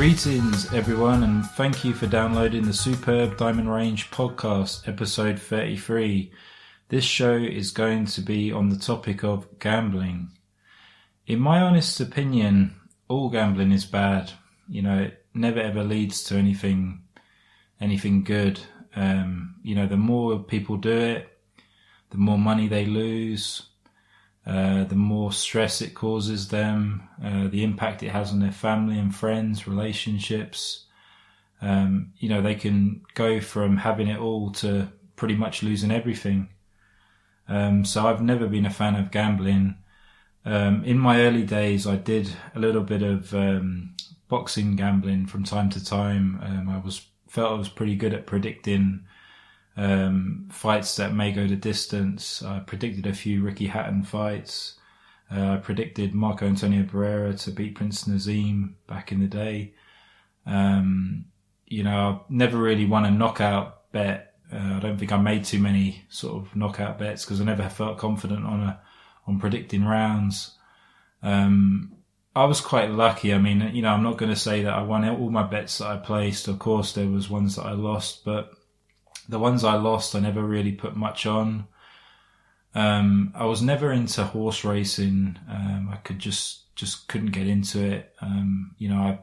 Greetings everyone, and thank you for downloading the Superb Diamond Range podcast, episode 33. This show is going to be on the topic of gambling. In my honest opinion, all gambling is bad. It never ever leads to anything good. The more people do it, the more money they lose, the more stress it causes them, the impact it has on their family and friends, relationships. They can go from having it all to pretty much losing everything. So I've never been a fan of gambling. In my early days, I did a little bit of boxing gambling from time to time. I felt I was pretty good at predicting fights that may go the distance. I predicted a few Ricky Hatton fights. I predicted Marco Antonio Barrera to beat Prince Nazim back in the day. I never really won a knockout bet. I don't think I made too many sort of knockout bets because I never felt confident on predicting rounds. I was quite lucky. I'm not going to say that I won all my bets that I placed. Of course, there was ones that I lost, but the ones I lost, I never really put much on. I was never into horse racing. I could just couldn't get into it. I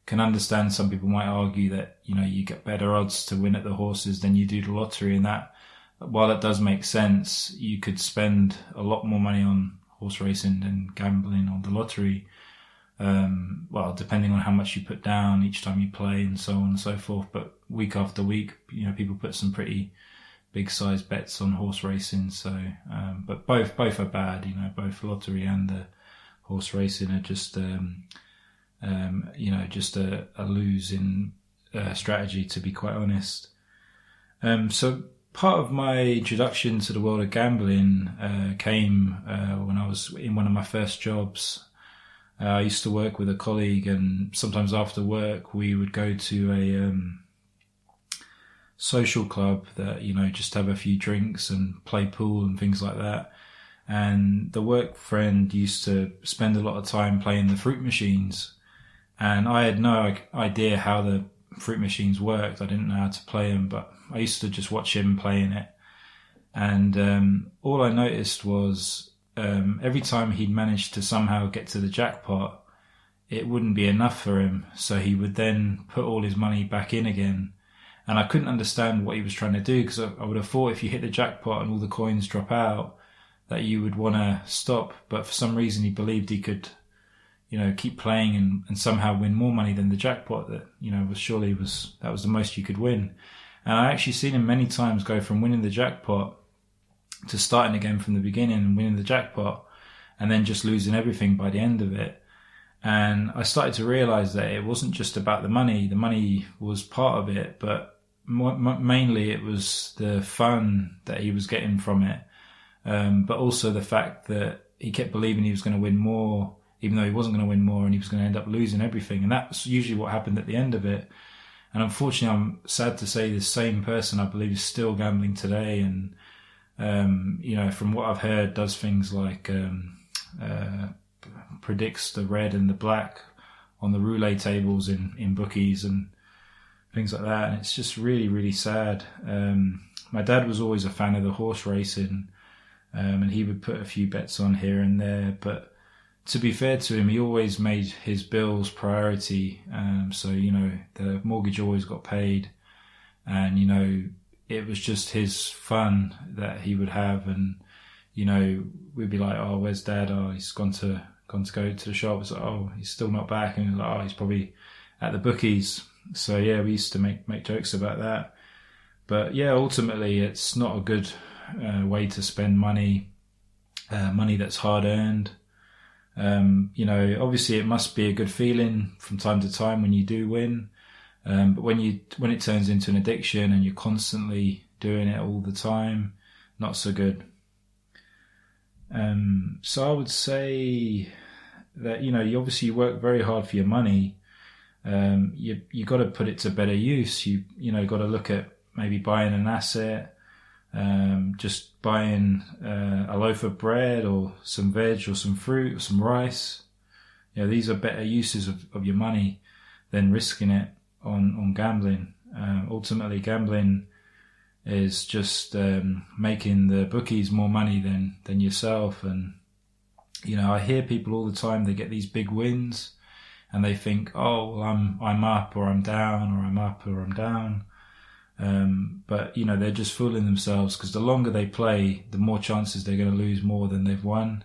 can understand some people might argue that, you get better odds to win at the horses than you do the lottery, and that, while it does make sense, you could spend a lot more money on horse racing than gambling on the lottery. Depending on how much you put down each time you play and so on and so forth. But week after week, people put some pretty big size bets on horse racing. So, but both are bad. Both lottery and the horse racing are just, just a losing strategy, to be quite honest. So part of my introduction to the world of gambling came when I was in one of my first jobs. I used to work with a colleague, and sometimes after work we would go to a social club that, just have a few drinks and play pool and things like that. And the work friend used to spend a lot of time playing the fruit machines, and I had no idea how the fruit machines worked. I didn't know how to play them, but I used to just watch him playing it. And all I noticed was every time he'd managed to somehow get to the jackpot, it wouldn't be enough for him. So he would then put all his money back in again. And I couldn't understand what he was trying to do, because I would have thought if you hit the jackpot and all the coins drop out, that you would want to stop. But for some reason he believed he could, keep playing and somehow win more money than the jackpot that, that was the most you could win. And I actually seen him many times go from winning the jackpot to starting again from the beginning and winning the jackpot, and then just losing everything by the end of it. And I started to realize that it wasn't just about the money. The money was part of it, but mainly it was the fun that he was getting from it. But also the fact that he kept believing he was going to win more, even though he wasn't going to win more, and he was going to end up losing everything. And that's usually what happened at the end of it. And unfortunately, I'm sad to say, the same person, I believe, is still gambling today. And, from what I've heard, does things like predicts the red and the black on the roulette tables in bookies and things like that. And it's just really, really sad. My dad was always a fan of the horse racing, and he would put a few bets on here and there. But to be fair to him, he always made his bills priority. So the mortgage always got paid, and, it was just his fun that he would have. And, we'd be like, oh, where's Dad? Oh, he's gone to go to the shop. It's like, oh, he's still not back. And he's like, oh, he's probably at the bookies. So yeah, we used to make jokes about that. But yeah, ultimately it's not a good way to spend money that's hard earned. Obviously it must be a good feeling from time to time when you do win. But when it turns into an addiction and you're constantly doing it all the time, not so good. So I would say that, you obviously work very hard for your money. You got to put it to better use. You got to look at maybe buying an asset, just buying a loaf of bread or some veg or some fruit or some rice. These are better uses of your money. than risking it on gambling. Ultimately, gambling is just making the bookies more money than yourself. And I hear people all the time, they get these big wins and they think, oh, well, I'm up or I'm down, or I'm up or I'm down. But they're just fooling themselves, because the longer they play, the more chances they're going to lose more than they've won.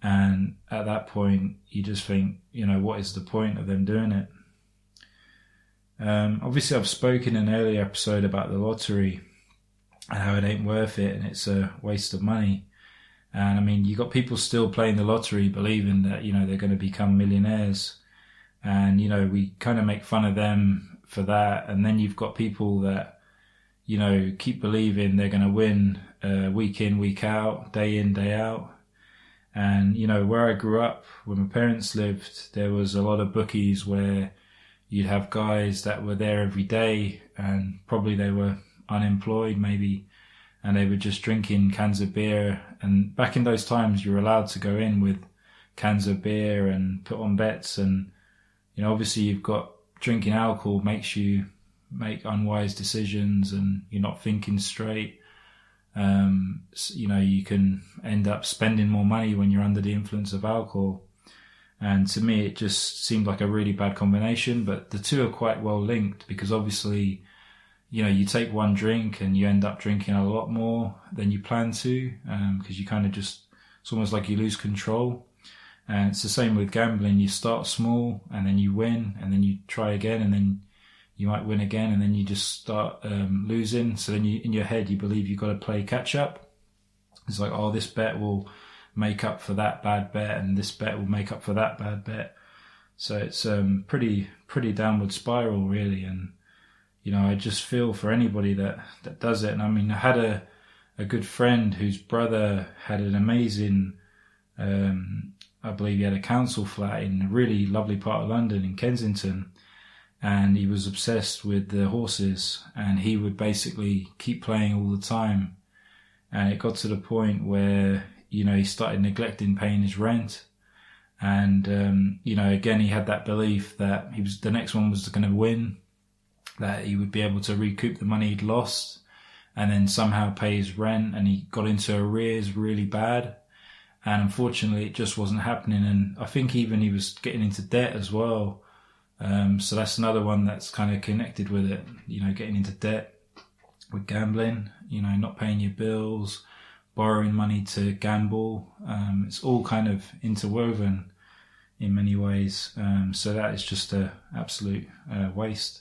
And at that point, you just think, what is the point of them doing it? Obviously, I've spoken in an earlier episode about the lottery and how it ain't worth it and it's a waste of money. And I mean, you got people still playing the lottery, believing that, they're going to become millionaires. And, we kind of make fun of them for that. And then you've got people that, keep believing they're going to win week in, week out, day in, day out. And, where I grew up, where my parents lived, there was a lot of bookies where you'd have guys that were there every day, and probably they were unemployed maybe, and they were just drinking cans of beer. And back in those times, you were allowed to go in with cans of beer and put on bets. And, obviously you've got drinking alcohol makes you make unwise decisions and you're not thinking straight. You can end up spending more money when you're under the influence of alcohol. And to me, it just seemed like a really bad combination, but the two are quite well linked, because obviously, you take one drink and you end up drinking a lot more than you plan to, because you kind of it's almost like you lose control. And it's the same with gambling. You start small and then you win, and then you try again, and then you might win again, and then you just start losing. So then in your head, you believe you've got to play catch up. It's like, oh, this bet will make up for that bad bet, and this bet will make up for that bad bet. So it's pretty downward spiral, really. And I just feel for anybody that does it. And I mean, I had a good friend whose brother had an amazing, I believe he had a council flat in a really lovely part of London, in Kensington. And he was obsessed with the horses, and he would basically keep playing all the time. And it got to the point where, he started neglecting paying his rent. And, again, he had that belief that the next one was going to win, that he would be able to recoup the money he'd lost and then somehow pay his rent. And he got into arrears really bad. And unfortunately, it just wasn't happening. And I think even he was getting into debt as well. So that's another one that's kind of connected with it, getting into debt with gambling, not paying your bills, borrowing money to gamble. It's all kind of interwoven in many ways. So that is just a absolute waste.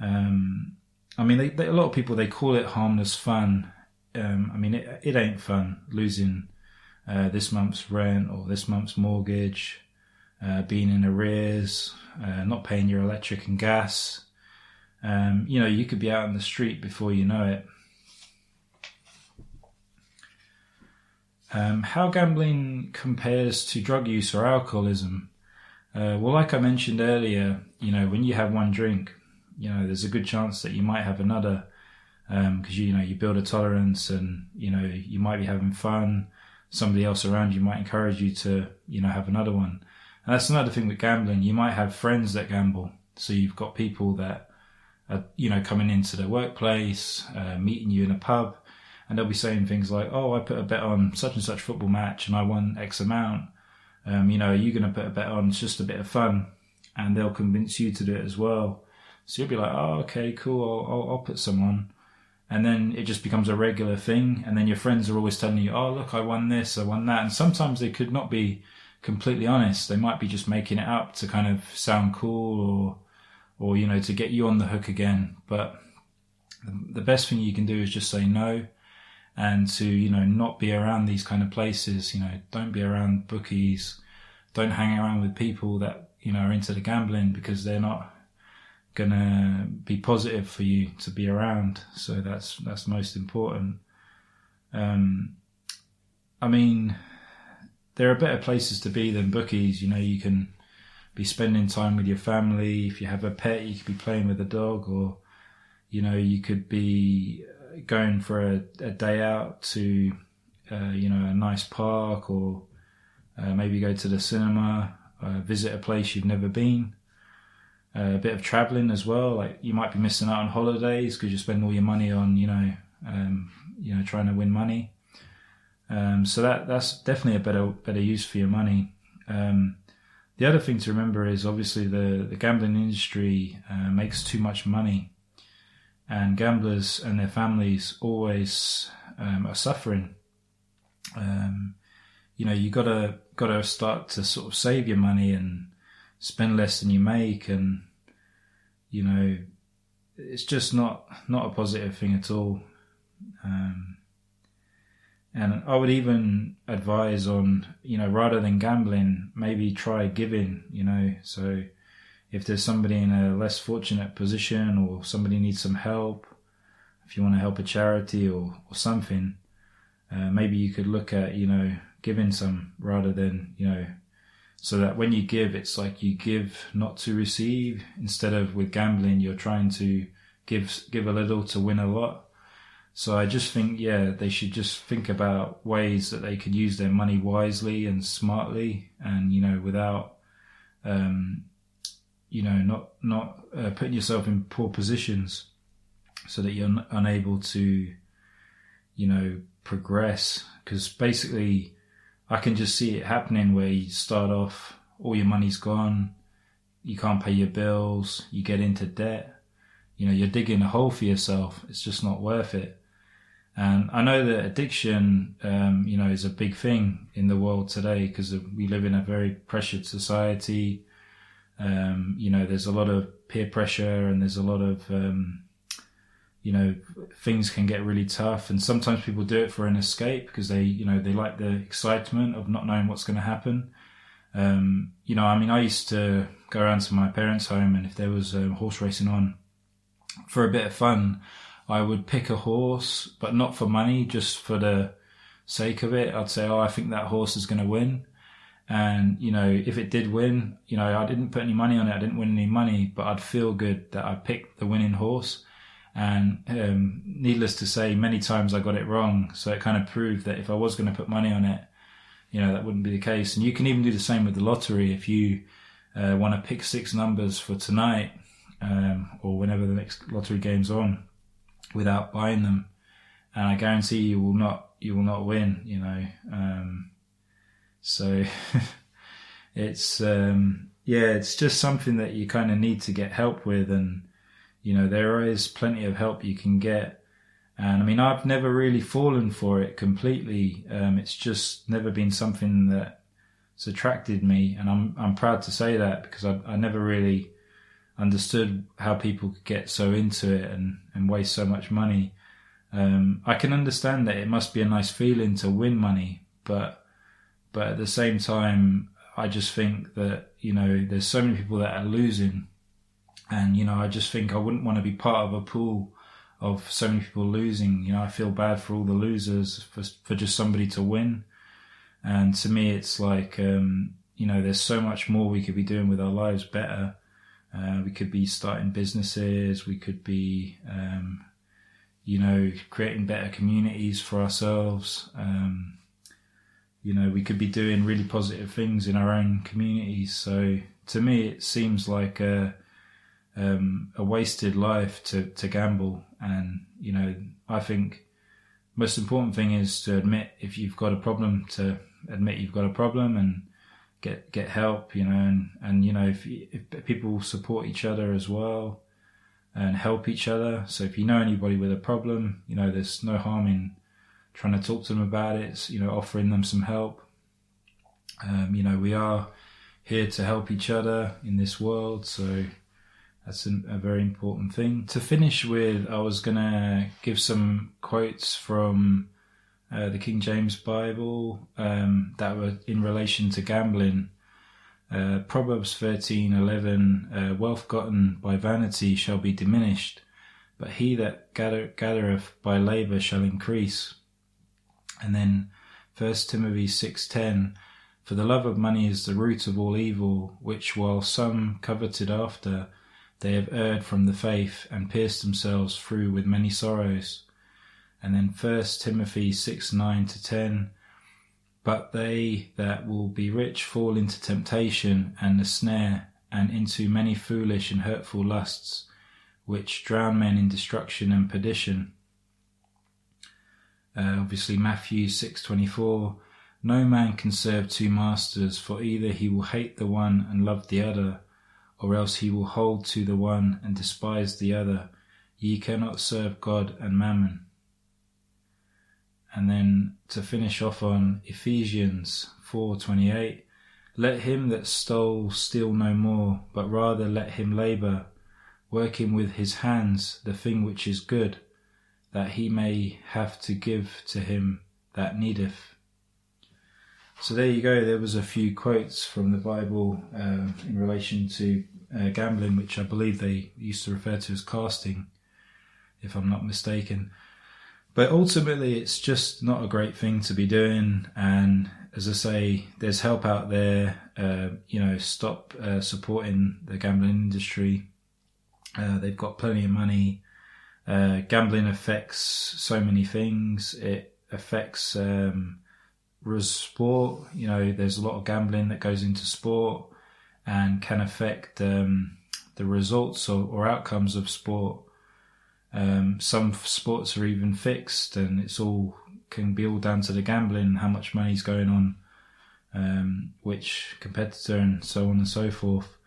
I mean, a lot of people, they call it harmless fun. I mean, it ain't fun losing this month's rent or this month's mortgage, being in arrears, not paying your electric and gas. You could be out on the street before you know it. How gambling compares to drug use or alcoholism? Well, like I mentioned earlier, when you have one drink, there's a good chance that you might have another, because you build a tolerance, and you might be having fun. Somebody else around you might encourage you to have another one. And that's another thing with gambling. You might have friends that gamble, so you've got people that are coming into the workplace, meeting you in a pub, and they'll be saying things like, oh, I put a bet on such and such football match and I won X amount. Are you going to put a bet on? It's just a bit of fun. And they'll convince you to do it as well. So you'll be like, oh, okay, cool, I'll put some on. And then it just becomes a regular thing. And then your friends are always telling you, oh, look, I won this, I won that. And sometimes they could not be completely honest. They might be just making it up to kind of sound cool or to get you on the hook again. But the best thing you can do is just say no, and to, not be around these kind of places. Don't be around bookies. Don't hang around with people that, are into the gambling, because they're not gonna be positive for you to be around. So that's most important. I mean, there are better places to be than bookies. You can be spending time with your family. If you have a pet, you could be playing with a dog, or you could be going for a day out to a nice park, or maybe go to the cinema, visit a place you've never been. a bit of traveling as well. Like you might be missing out on holidays because you spend all your money on, trying to win money. So that's definitely a better use for your money. The other thing to remember is obviously the gambling industry makes too much money, and gamblers and their families always are suffering. You gotta start to sort of save your money and spend less than you make, and it's just not a positive thing at all. And I would even advise on, rather than gambling, maybe try giving, so if there's somebody in a less fortunate position or somebody needs some help, if you want to help a charity or something, maybe you could look at, giving some rather than, so that when you give, it's like you give not to receive, instead of with gambling, you're trying to give a little to win a lot. So I just think, they should just think about ways that they could use their money wisely and smartly, and, without, not putting yourself in poor positions so that you're unable to, progress. Because basically I can just see it happening where you start off, all your money's gone, you can't pay your bills, you get into debt, you're digging a hole for yourself. It's just not worth it. And I know that addiction, is a big thing in the world today because we live in a very pressured society. There's a lot of peer pressure, and there's a lot of, things can get really tough. And sometimes people do it for an escape because they like the excitement of not knowing what's going to happen. I used to go around to my parents' home, and if there was horse racing on for a bit of fun, I would pick a horse, but not for money, just for the sake of it. I'd say, I think that horse is going to win. And, if it did win, I didn't put any money on it. I didn't win any money, but I'd feel good that I picked the winning horse. And needless to say, many times I got it wrong. So it kind of proved that if I was going to put money on it, that wouldn't be the case. And you can even do the same with the lottery. If you want to pick 6 numbers for tonight, or whenever the next lottery game's on, without buying them, and I guarantee you will not win. So it's it's just something that you kind of need to get help with, and there is plenty of help you can get. And I've never really fallen for it completely. It's just never been something that's attracted me, and I'm proud to say that, because I never really understood how people could get so into it and waste so much money. I can understand that it must be a nice feeling to win money, but at the same time, I just think that, there's so many people that are losing, and, I just think I wouldn't want to be part of a pool of so many people losing. I feel bad for all the losers, for just somebody to win. And to me, it's like, there's so much more we could be doing with our lives better. We could be starting businesses. We could be, creating better communities for ourselves. We could be doing really positive things in our own communities. So to me, it seems like a wasted life to gamble. And, I think most important thing is to admit if you've got a problem, to admit you've got a problem and get help, and if people support each other as well and help each other. So if you know anybody with a problem, there's no harm in trying to talk to them about it, offering them some help. We are here to help each other in this world, so that's a very important thing. To finish with, I was going to give some quotes from the King James Bible that were in relation to gambling. Proverbs 13:11, wealth gotten by vanity shall be diminished, but he that gathereth by labour shall increase. And then 1 Timothy 6:10, for the love of money is the root of all evil, which while some coveted after, they have erred from the faith and pierced themselves through with many sorrows. And then 1 Timothy 6:9-10, but they that will be rich fall into temptation and the snare and into many foolish and hurtful lusts, which drown men in destruction and perdition. Obviously Matthew 6:24, no man can serve two masters, for either he will hate the one and love the other, or else he will hold to the one and despise the other. Ye cannot serve God and mammon. And then to finish off on Ephesians 4:28, let him that stole steal no more, but rather let him labour, working with his hands the thing which is good, that he may have to give to him that needeth. So there you go. There was a few quotes from the Bible in relation to gambling, which I believe they used to refer to as casting, if I'm not mistaken. But ultimately, it's just not a great thing to be doing. And as I say, there's help out there. Stop supporting the gambling industry. They've got plenty of money. Gambling affects so many things. It affects sport. There's a lot of gambling that goes into sport and can affect the results or outcomes of sport. Some sports are even fixed, and can be all down to the gambling, how much money's going on, which competitor, and so on and so forth.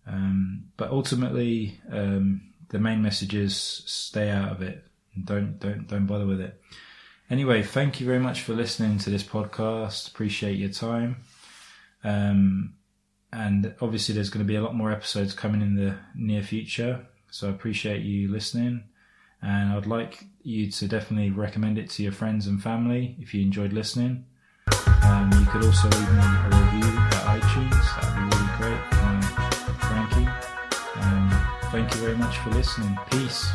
But ultimately, the main message is stay out of it. Don't bother with it. Anyway, thank you very much for listening to this podcast. Appreciate your time. And obviously there's going to be a lot more episodes coming in the near future. So I appreciate you listening. And I'd like you to definitely recommend it to your friends and family if you enjoyed listening. You could also leave me a review at iTunes. That would be really great for my Frankie. Thank you very much for listening. Peace.